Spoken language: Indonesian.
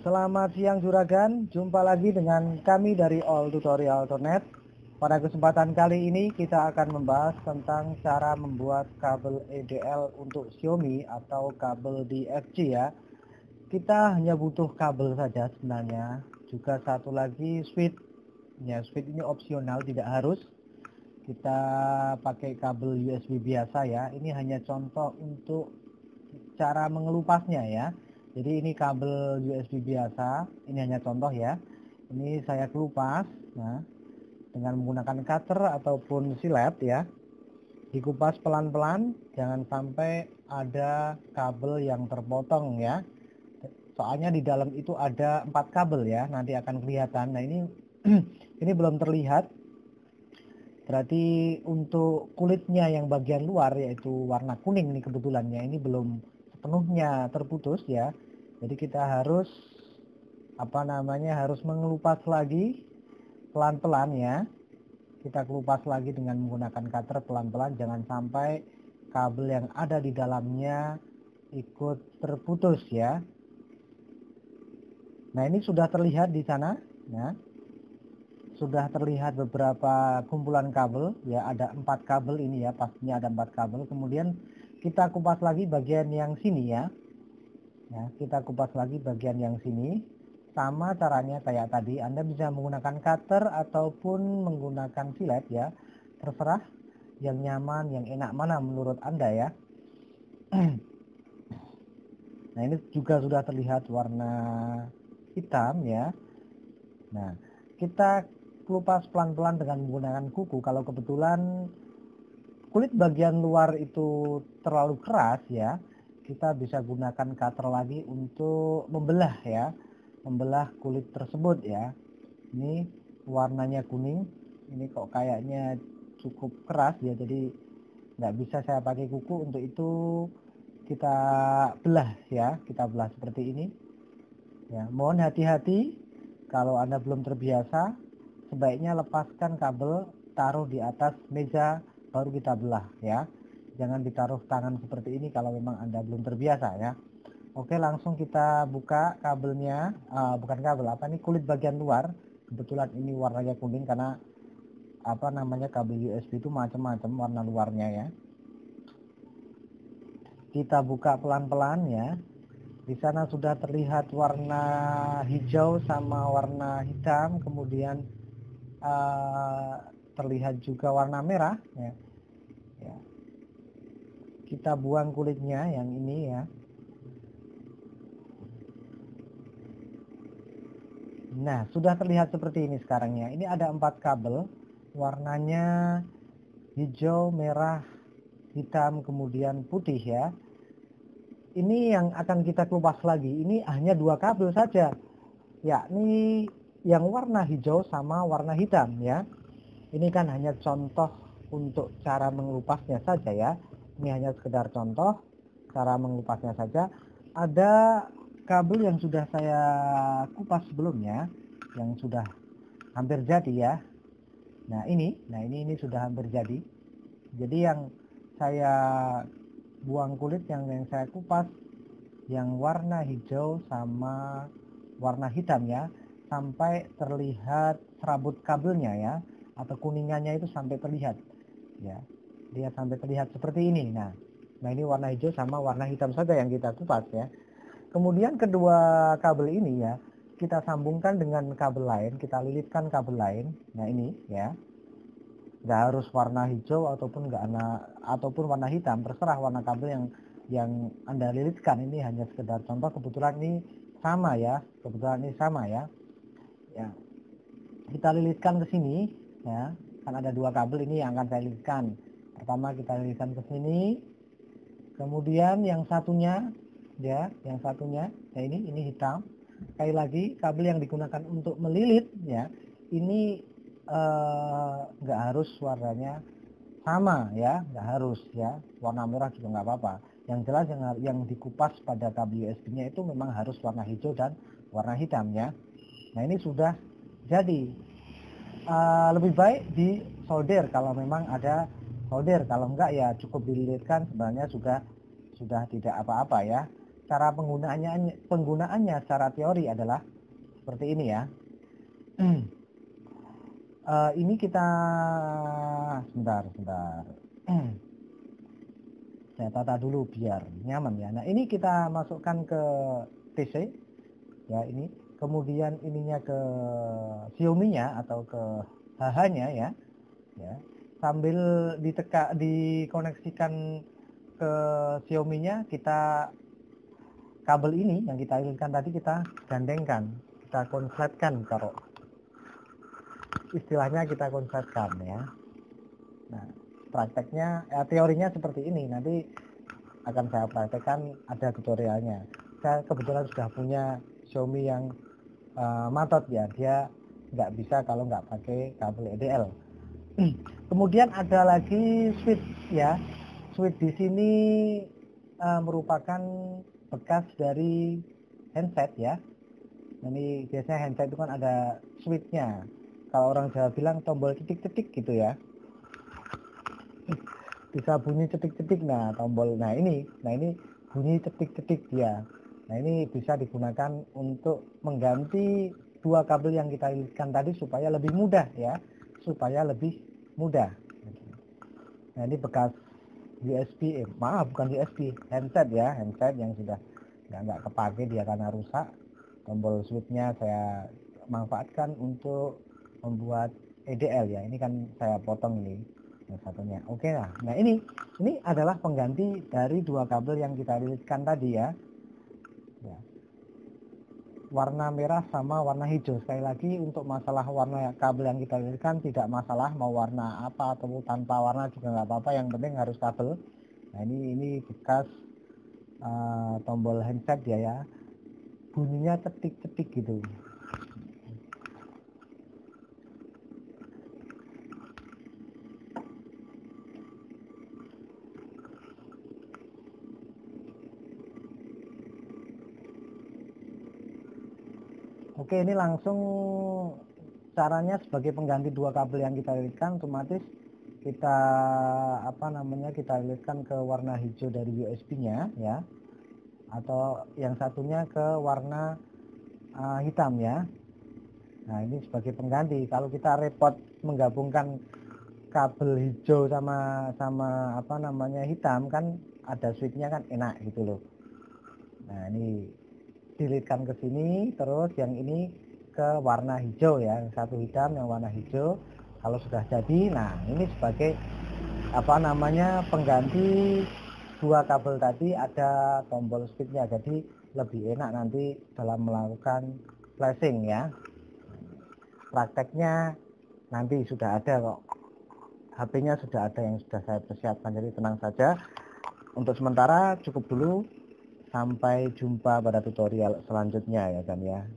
Selamat siang Juragan, jumpa lagi dengan kami dari alltutorial.net. Pada kesempatan kali ini kita akan membahas tentang cara membuat kabel EDL untuk Xiaomi atau kabel DFG ya. Kita hanya butuh kabel saja sebenarnya. Juga satu lagi switch. Ya, switch ini opsional, tidak harus. Kita pakai kabel USB biasa ya. Ini hanya contoh untuk cara mengelupasnya ya. Jadi ini kabel USB biasa, ini hanya contoh ya. Ini saya kelupas, nah, dengan menggunakan cutter ataupun silet ya. Dikupas pelan-pelan, jangan sampai ada kabel yang terpotong ya. Soalnya di dalam itu ada 4 kabel ya, nanti akan kelihatan. Nah ini ini belum terlihat. Berarti untuk kulitnya yang bagian luar yaitu warna kuning nih kebetulannya ini belum sepenuhnya terputus ya. Jadi kita harus harus mengelupas lagi pelan-pelan ya. Kita kelupas lagi dengan menggunakan cutter pelan-pelan, jangan sampai kabel yang ada di dalamnya ikut terputus ya. Nah ini sudah terlihat di sana ya. Sudah terlihat beberapa kumpulan kabel ya, ada 4 kabel ini ya, pastinya ada 4 kabel. Kemudian kita kupas lagi bagian yang sini ya. Ya, kita kupas lagi bagian yang sini. Sama caranya kayak tadi, Anda bisa menggunakan cutter ataupun menggunakan silet ya. Terserah yang nyaman, yang enak mana menurut Anda ya. Nah, ini juga sudah terlihat warna hitam ya. Nah, kita kelupas pelan-pelan dengan menggunakan kuku. Kalau kebetulan kulit bagian luar itu terlalu keras ya, kita bisa gunakan cutter lagi untuk membelah ya, membelah kulit tersebut ya. Ini warnanya kuning, ini kok kayaknya cukup keras ya, jadi nggak bisa saya pakai kuku. Untuk itu kita belah ya, kita belah seperti ini ya. Mohon hati-hati kalau Anda belum terbiasa, sebaiknya lepaskan kabel, taruh di atas meja baru kita belah ya. Jangan ditaruh tangan seperti ini kalau memang Anda belum terbiasa ya. Oke, langsung kita buka kabelnya, bukan kabel, ini kulit bagian luar. Kebetulan ini warnanya kuning karena kabel USB itu macam-macam warna luarnya ya. Kita buka pelan-pelan ya. Di sana sudah terlihat warna hijau sama warna hitam, kemudian terlihat juga warna merah ya. Kita buang kulitnya yang ini ya. Nah, sudah terlihat seperti ini sekarang ya. Ini ada 4 kabel, warnanya hijau, merah, hitam, kemudian putih ya. Ini yang akan kita kelupas lagi. Ini hanya 2 kabel saja, yakni yang warna hijau sama warna hitam ya. Ini kan hanya contoh untuk cara mengelupasnya saja ya. Ini hanya sekedar contoh cara mengelupasnya saja. Ada kabel yang sudah saya kupas sebelumnya, yang sudah hampir jadi ya. Nah ini sudah hampir jadi. Jadi yang saya buang kulit, yang saya kupas yang warna hijau sama warna hitam ya, sampai terlihat serabut kabelnya ya, atau kuningannya itu sampai terlihat ya. Dia sampai terlihat seperti ini. Nah ini warna hijau sama warna hitam saja yang kita kupas ya. Kemudian kedua kabel ini ya, kita sambungkan dengan kabel lain, kita lilitkan kabel lain. Nah ini ya, nggak harus warna hijau ataupun warna hitam, terserah warna kabel yang Anda lilitkan. Ini hanya sekedar contoh, kebetulan ini sama ya, ya. Kita lilitkan ke sini ya, kan ada 2 kabel ini yang akan saya lilitkan. Pertama kita lilitkan ke sini, kemudian yang satunya ya, ini hitam. Sekali lagi, kabel yang digunakan untuk melilit ya, ini nggak harus warnanya sama ya, nggak harus ya, warna merah juga nggak apa-apa. Yang jelas yang dikupas pada kabel USB-nya itu memang harus warna hijau dan warna hitam ya. Nah ini sudah jadi. Lebih baik di solder kalau memang ada solder, kalau enggak ya cukup dililitkan, sebenarnya sudah tidak apa-apa ya. cara penggunaannya secara teori adalah seperti ini ya. Ini kita sebentar. Saya tata dulu biar nyaman ya. Nah, ini kita masukkan ke PC ya, ini. Kemudian ininya ke Xiaomi-nya atau ke HH-nya ya. Sambil dikoneksikan ke Xiaomi-nya, kita kabel ini yang kita inginkan tadi kita gandengkan, kita konsletkan, taruh istilahnya kita konsletkan ya. Nah, prakteknya teorinya seperti ini, nanti akan saya praktekkan, ada tutorialnya. Saya kebetulan sudah punya Xiaomi yang matot ya, dia nggak bisa kalau nggak pakai kabel EDL. Kemudian ada lagi switch ya. Switch di sini merupakan bekas dari handset ya. Ini biasanya handset itu kan ada switchnya. Kalau orang Jawa bilang tombol cetik-cetik gitu ya. Bisa bunyi cetik-cetik, nah tombol. Nah ini bunyi cetik-cetik dia. Nah ini bisa digunakan untuk mengganti dua kabel yang kita iriskan tadi supaya lebih mudah ya. Nah ini bekas USB, bukan USB, handset ya, handset yang sudah nggak kepake dia karena rusak. Tombol switchnya saya manfaatkan untuk membuat EDL ya. Ini kan saya potong ini yang satunya. Oke lah. Nah ini adalah pengganti dari dua kabel yang kita riliskan tadi ya. Warna merah sama warna hijau. Sekali lagi untuk masalah warna kabel yang kita riliskan tidak masalah, mau warna apa atau tanpa warna juga nggak apa-apa, yang penting harus kabel. Nah ini bekas tombol handset dia ya, bunyinya cetik-cetik gitu. Oke, ini langsung caranya sebagai pengganti dua kabel yang kita riliskan, otomatis kita kita riliskan ke warna hijau dari USB-nya ya, atau yang satunya ke warna hitam ya. Nah ini sebagai pengganti. Kalau kita repot menggabungkan kabel hijau sama hitam, kan ada switchnya kan enak gitu loh. Nah ini dilitkan ke sini, terus yang ini ke warna hijau ya, yang satu hitam yang warna hijau. Kalau sudah jadi, nah ini sebagai pengganti dua kabel tadi, ada tombol switchnya, jadi lebih enak nanti dalam melakukan flashing ya. Prakteknya nanti sudah ada kok, HP-nya sudah ada yang sudah saya persiapkan, jadi tenang saja. Untuk sementara cukup dulu, sampai jumpa pada tutorial selanjutnya ya kan ya.